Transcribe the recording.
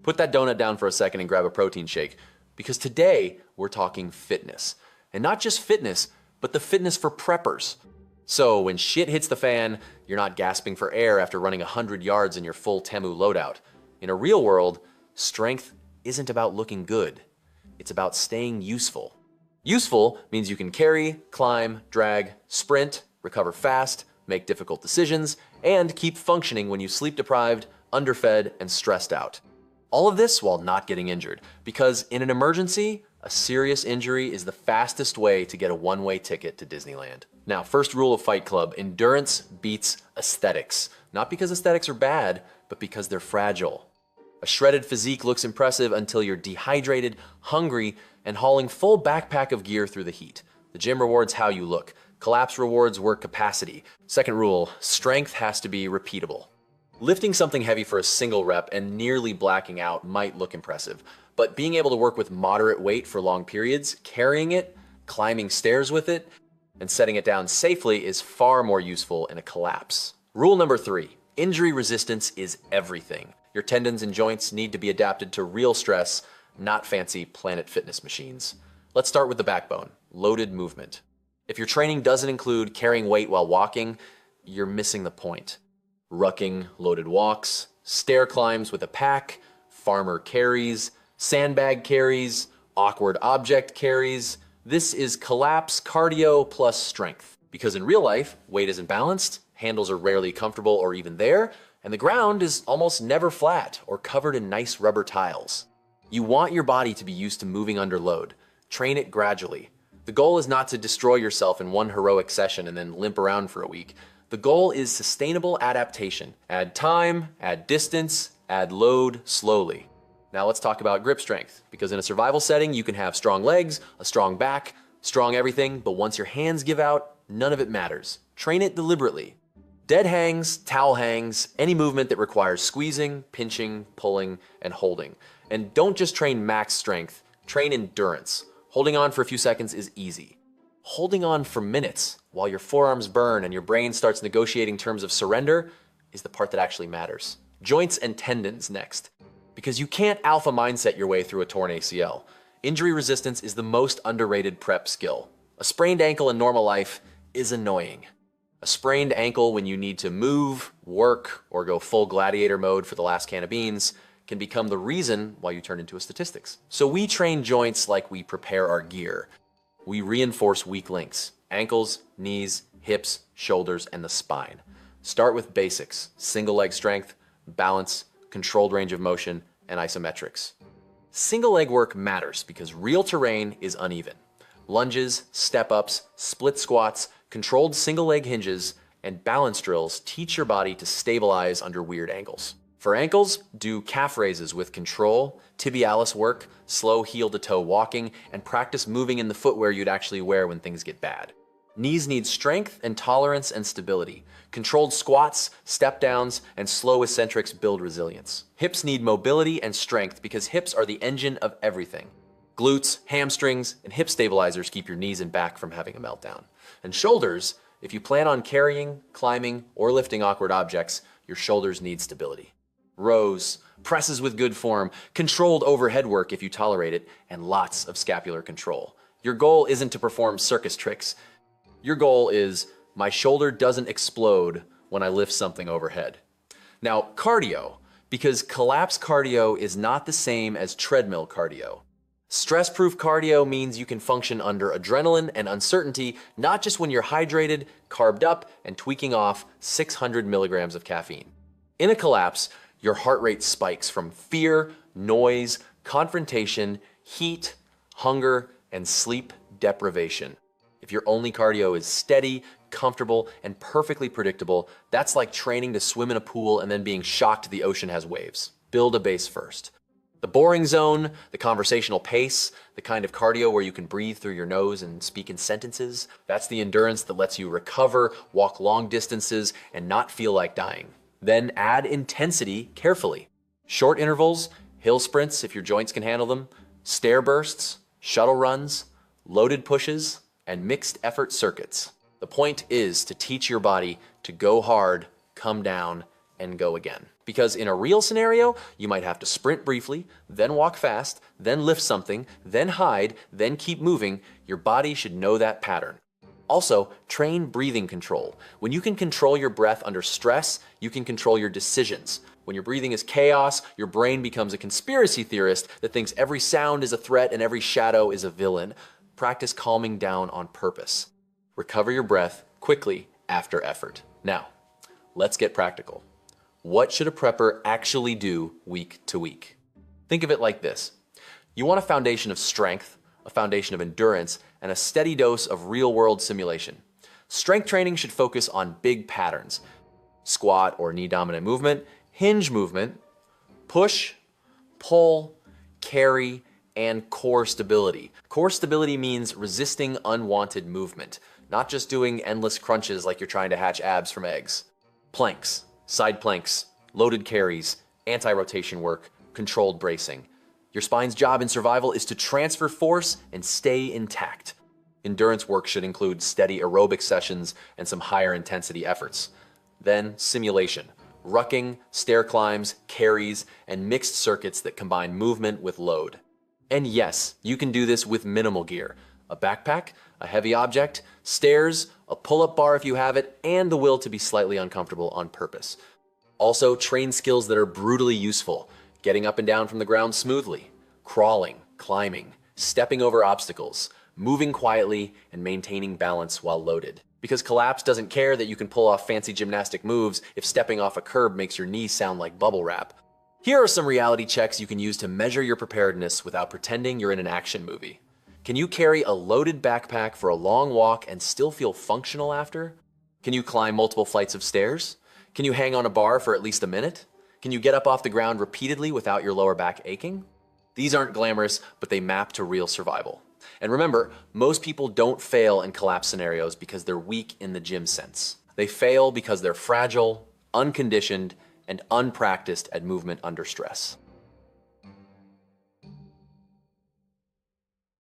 Put that donut down for a second and grab a protein shake, because today we're talking fitness. And not just fitness, but the fitness for preppers. So when shit hits the fan, you're not gasping for air after running 100 yards in your full Temu loadout. In a real world, strength isn't about looking good. It's about staying useful. Useful means you can carry, climb, drag, sprint, recover fast, make difficult decisions, and keep functioning when you sleep deprived, underfed, and stressed out. All of this while not getting injured, because in an emergency, a serious injury is the fastest way to get a one-way ticket to Disneyland. Now, first rule of Fight Club, endurance beats aesthetics. Not because aesthetics are bad, but because they're fragile. A shredded physique looks impressive until you're dehydrated, hungry, and hauling full backpack of gear through the heat. The gym rewards how you look. Collapse rewards work capacity. Second rule, strength has to be repeatable. Lifting something heavy for a single rep and nearly blacking out might look impressive, but being able to work with moderate weight for long periods, carrying it, climbing stairs with it, and setting it down safely is far more useful in a collapse. Rule number 3, injury resistance is everything. Your tendons and joints need to be adapted to real stress, not fancy Planet Fitness machines. Let's start with the backbone, loaded movement. If your training doesn't include carrying weight while walking, you're missing the point. Rucking loaded walks, stair climbs with a pack, farmer carries, sandbag carries, awkward object carries. This is collapse cardio plus strength. Because in real life, weight isn't balanced, handles are rarely comfortable or even there, and the ground is almost never flat or covered in nice rubber tiles. You want your body to be used to moving under load. Train it gradually. The goal is not to destroy yourself in one heroic session and then limp around for a week. The goal is sustainable adaptation. Add time, add distance, add load slowly. Now let's talk about grip strength, because in a survival setting, you can have strong legs, a strong back, strong everything, but once your hands give out, none of it matters. Train it deliberately. Dead hangs, towel hangs, any movement that requires squeezing, pinching, pulling, and holding. And don't just train max strength, train endurance. Holding on for a few seconds is easy. Holding on for minutes while your forearms burn and your brain starts negotiating terms of surrender is the part that actually matters. Joints and tendons next. Because you can't alpha mindset your way through a torn ACL. Injury resistance is the most underrated prep skill. A sprained ankle in normal life is annoying. A sprained ankle when you need to move, work, or go full gladiator mode for the last can of beans can become the reason why you turn into a statistics. So we train joints like we prepare our gear. We reinforce weak links, ankles, knees, hips, shoulders, and the spine. Start with basics, single leg strength, balance, controlled range of motion, and isometrics. Single leg work matters because real terrain is uneven. Lunges, step-ups, split squats, controlled single leg hinges, and balance drills teach your body to stabilize under weird angles. For ankles, do calf raises with control, tibialis work, slow heel to toe walking, and practice moving in the footwear you'd actually wear when things get bad. Knees need strength and tolerance and stability. Controlled squats, step downs, and slow eccentrics build resilience. Hips need mobility and strength because hips are the engine of everything. Glutes, hamstrings, and hip stabilizers keep your knees and back from having a meltdown. And shoulders, if you plan on carrying, climbing, or lifting awkward objects, your shoulders need stability. Rows, presses with good form, controlled overhead work if you tolerate it, and lots of scapular control. Your goal isn't to perform circus tricks. Your goal is, my shoulder doesn't explode when I lift something overhead. Now, cardio, because collapse cardio is not the same as treadmill cardio. Stress-proof cardio means you can function under adrenaline and uncertainty, not just when you're hydrated, carbed up, and tweaking off 600 milligrams of caffeine. In a collapse, your heart rate spikes from fear, noise, confrontation, heat, hunger, and sleep deprivation. If your only cardio is steady, comfortable, and perfectly predictable, that's like training to swim in a pool and then being shocked the ocean has waves. Build a base first. The boring zone, the conversational pace, the kind of cardio where you can breathe through your nose and speak in sentences, that's the endurance that lets you recover, walk long distances, and not feel like dying. Then add intensity carefully. Short intervals, hill sprints if your joints can handle them, stair bursts, shuttle runs, loaded pushes, and mixed effort circuits. The point is to teach your body to go hard, come down, and go again. Because in a real scenario, you might have to sprint briefly, then walk fast, then lift something, then hide, then keep moving. Your body should know that pattern. Also, train breathing control. When you can control your breath under stress, you can control your decisions. When your breathing is chaos, your brain becomes a conspiracy theorist that thinks every sound is a threat and every shadow is a villain. Practice calming down on purpose. Recover your breath quickly after effort. Now, let's get practical. What should a prepper actually do week to week? Think of it like this. You want a foundation of strength, a foundation of endurance, and a steady dose of real-world simulation. Strength training should focus on big patterns: squat or knee-dominant movement, hinge movement, push, pull, carry, and core stability. Core stability means resisting unwanted movement, not just doing endless crunches like you're trying to hatch abs from eggs. Planks, side planks, loaded carries, anti-rotation work, controlled bracing. Your spine's job in survival is to transfer force and stay intact. Endurance work should include steady aerobic sessions and some higher intensity efforts. Then simulation, rucking, stair climbs, carries, and mixed circuits that combine movement with load. And yes, you can do this with minimal gear: a backpack, a heavy object, stairs, a pull-up bar if you have it, and the will to be slightly uncomfortable on purpose. Also, train skills that are brutally useful: getting up and down from the ground smoothly, crawling, climbing, stepping over obstacles, moving quietly, and maintaining balance while loaded. Because Collapse doesn't care that you can pull off fancy gymnastic moves if stepping off a curb makes your knees sound like bubble wrap. Here are some reality checks you can use to measure your preparedness without pretending you're in an action movie. Can you carry a loaded backpack for a long walk and still feel functional after? Can you climb multiple flights of stairs? Can you hang on a bar for at least a minute? Can you get up off the ground repeatedly without your lower back aching? These aren't glamorous, but they map to real survival. And remember, most people don't fail in collapse scenarios because they're weak in the gym sense. They fail because they're fragile, unconditioned, and unpracticed at movement under stress.